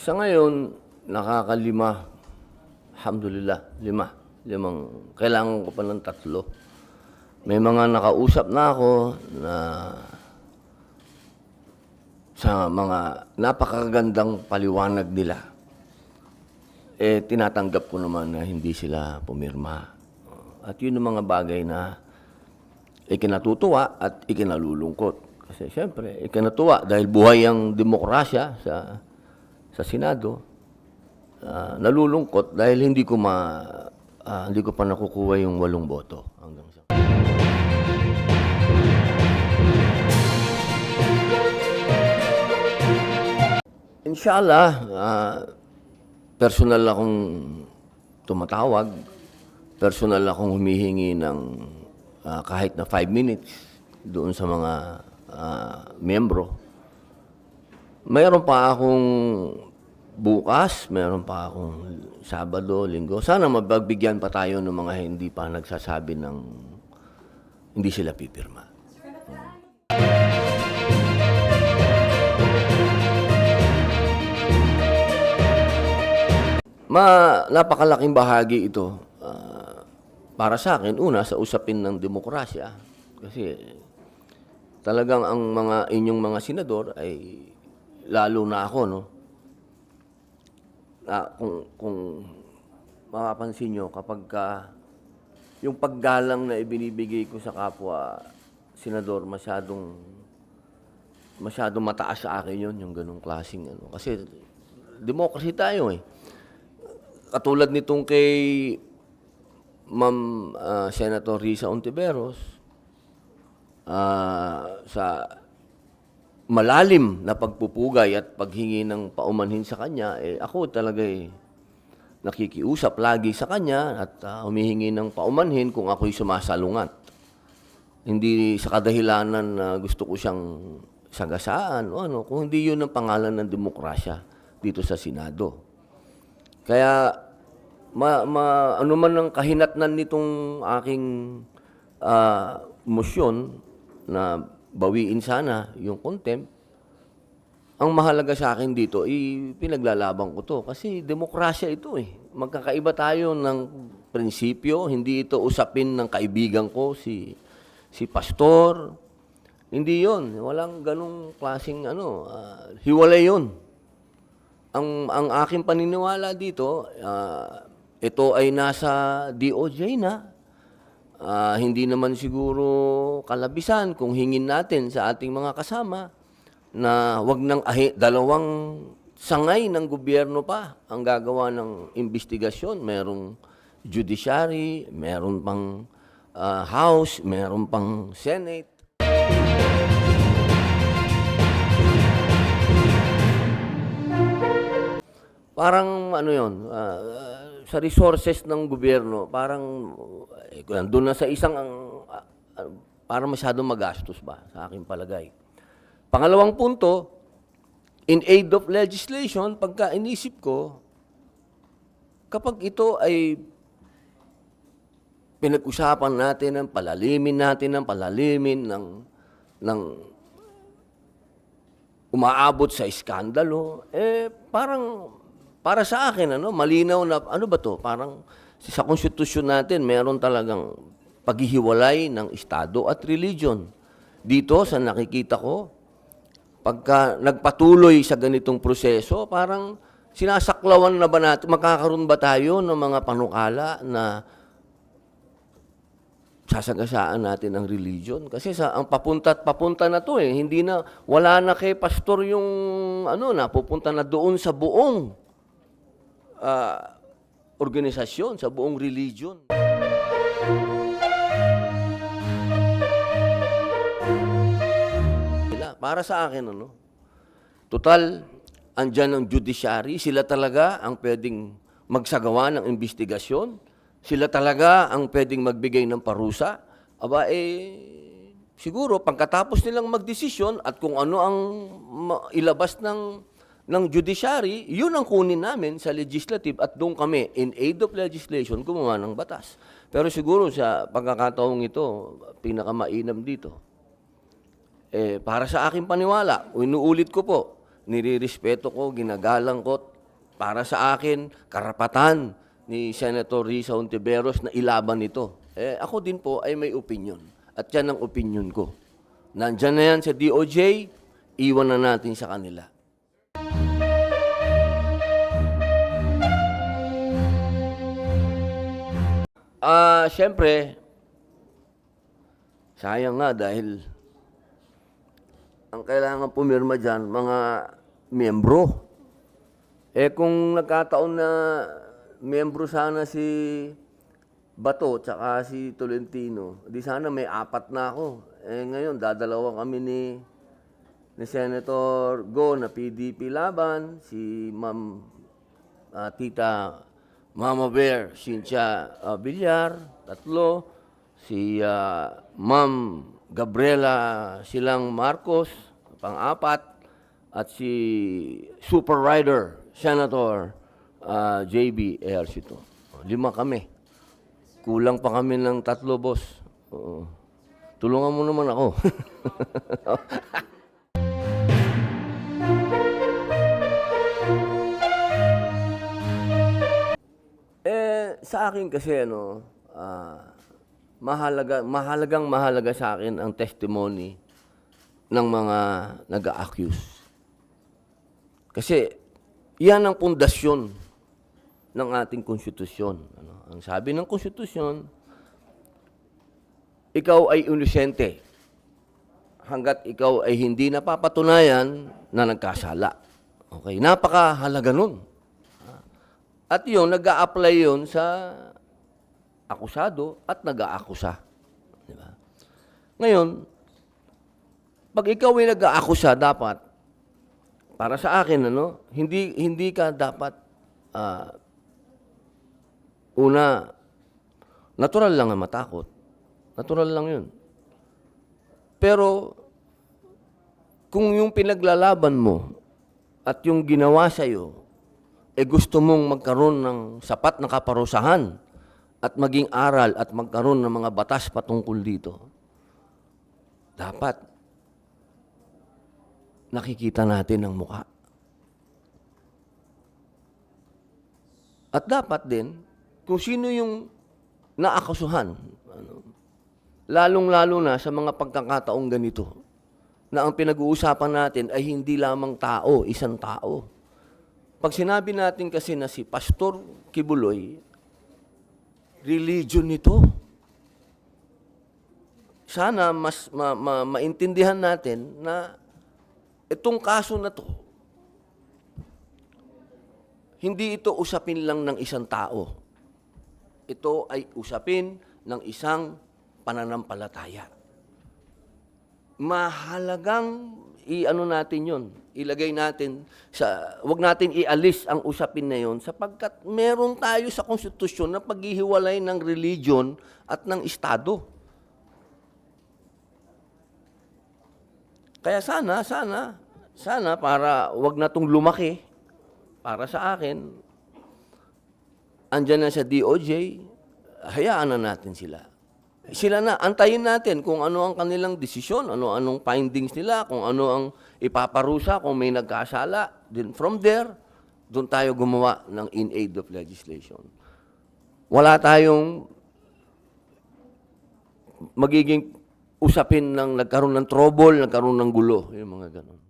Sa ngayon, nakakalima. Alhamdulillah, limang. Kailangan ko pa ng 3. May mga nakausap na ako na sa mga napakagandang paliwanag nila. Tinatanggap ko naman na hindi sila pumirma. At yun ang mga bagay na ikinatutuwa at ikinalulungkot. Kasi siyempre, ikinatuwa dahil buhay ang demokrasya sa Senado. Nalulungkot dahil hindi ko pa nakukuha yung 8 boto hanggang sa. Inshallah, personal akong tumatawag, personal akong humihingi ng kahit na 5 minutes doon sa mga miyembro. Mayroon pa akong bukas, mayroon pa akong Sabado, Linggo. Sana mapagbigyan pa tayo ng mga hindi pa nagsasabi ng hindi sila pipirma. Napakalaking bahagi ito para sa akin, una, sa usapin ng demokrasya. Kasi talagang ang inyong mga senador ay lalo na ako, no? Kung mapapansin nyo, kapag yung paggalang na ibinibigay ko sa kapwa senador, masyadong mataas sa akin yun, yung ganong klaseng ano. Kasi democracy tayo eh. Katulad nitong kay Ma'am Senator Risa Ontiveros, sa malalim na pagpupugay at paghingi ng paumanhin sa kanya, ako talaga nakikiusap lagi sa kanya at humihingi ng paumanhin kung ako'y sumasalungat. Hindi sa kadahilanan na gusto ko siyang sagasaan o ano, kung hindi yun ang pangalan ng demokrasya dito sa Senado. Kaya ano man ang kahinatnan nitong aking motion na bawiin sana yung contempt, ang mahalaga sa akin dito, pinaglalaban ko to. Kasi demokrasya ito eh. Magkakaiba tayo ng prinsipyo. Hindi ito usapin ng kaibigan ko, si pastor. Hindi yon. Walang ganong klaseng hiwalay yon. Ang aking paniniwala dito, ito ay nasa DOJ na. Hindi naman siguro kalabisan kung hingin natin sa ating mga kasama na wag nang dalawang sangay ng gobyerno pa ang gagawa ng investigasyon. Merong judiciary, meron pang House, meron pang Senate. Parang yun, sa resources ng gobyerno, parang doon na sa isang, parang masyadong magastos ba, sa aking palagay. Pangalawang punto, in aid of legislation, pagka inisip ko, kapag ito ay pinag-usapan natin ng palalimin ng umaabot sa iskandalo, parang para sa akin, malinaw na, ba to? Parang sa konstitusyon natin, meron talagang paghihiwalay ng Estado at religion. Dito, sa nakikita ko, pagka nagpatuloy sa ganitong proseso, parang sinasaklawan na ba natin, magkakaroon ba tayo ng mga panukala na sasagasaan natin ang religion? Kasi ang papunta na to eh, hindi na, wala na kay pastor yung, napupunta na doon sa buong organisasyon, sa buong religion. Para sa akin, total, andyan ang judiciary, sila talaga ang pwedeng magsagawa ng investigasyon, sila talaga ang pwedeng magbigay ng parusa. Siguro, pagkatapos nilang magdesisyon at kung ano ang ilabas ng judiciary, yun ang kunin namin sa legislative at doon kami, in aid of legislation, gumawa ng batas. Pero siguro sa pagkakataong ito, pinakamainam dito. Para sa aking paniwala, inuulit ko po, nirirespeto ko, ginagalang ko para sa akin, karapatan ni Senator Risa Hontiveros na ilaban ito. Ako din po ay may opinion. At yan ang opinion ko. Nandyan na yan sa DOJ, iwan na natin sa kanila. Siyempre, sayang nga dahil ang kailangan pumirma dyan, mga miyembro. Kung nagkataon na miyembro sana si Bato tsaka si Tolentino, di sana may 4 na ako. Ngayon, dadalawa kami ni Senator Go na PDP laban, si Ma'am Tita Mama Bear, Cynthia Villar, 3, si Ma'am Gabriela Silang Marcos, 4, at si Super Rider, Senator JB Ejercito. 5 kami. Kulang pa kami ng 3, boss. Tulungan mo naman ako. Sa akin kasi mahalagang sa akin ang testimony ng mga nag-a-accuse. Kasi yan ang pundasyon ng ating konstitusyon. Ang sabi ng konstitusyon, ikaw ay inosente hanggat ikaw ay hindi napapatunayan na nagkasala. Okay, napakahalaga nun. At yun, nag-a-apply yun sa akusado at nag-aakusa. Diba? Ngayon, pag ikaw ay nag-aakusa, dapat, para sa akin, hindi ka dapat, una, natural lang na matakot. Natural lang yun. Pero, kung yung pinaglalaban mo at yung ginawa sa'yo, gusto mong magkaroon ng sapat na kaparusahan at maging aral at magkaroon ng mga batas patungkol dito, dapat nakikita natin ang mukha. At dapat din, kung sino yung naakasuhan, lalong-lalo na sa mga pagkakataong ganito, na ang pinag-uusapan natin ay hindi lamang tao, isang tao. Pag sinabi natin kasi na si Pastor Kibuloy, religion nito. Sana mas maintindihan natin na itong kaso na to, hindi ito usapin lang ng isang tao. Ito ay usapin ng isang pananampalataya. Mahalagang natin yon. Ilagay natin wag natin ialis ang usapin na yon sapagkat meron tayo sa konstitusyon na paghihiwalay ng religion at ng estado. Kaya sana para wag na tong lumaki, para sa akin, andyan na sa DOJ, hayaan na natin sila. Sila na, antayin natin kung ano ang kanilang desisyon, anong findings nila, kung ano ang ipaparusa, kung may nagkasala. Then from there, doon tayo gumawa ng in aid of legislation. Wala tayong magiging usapin ng nagkaroon ng trouble, nagkaroon ng gulo, yung mga ganon.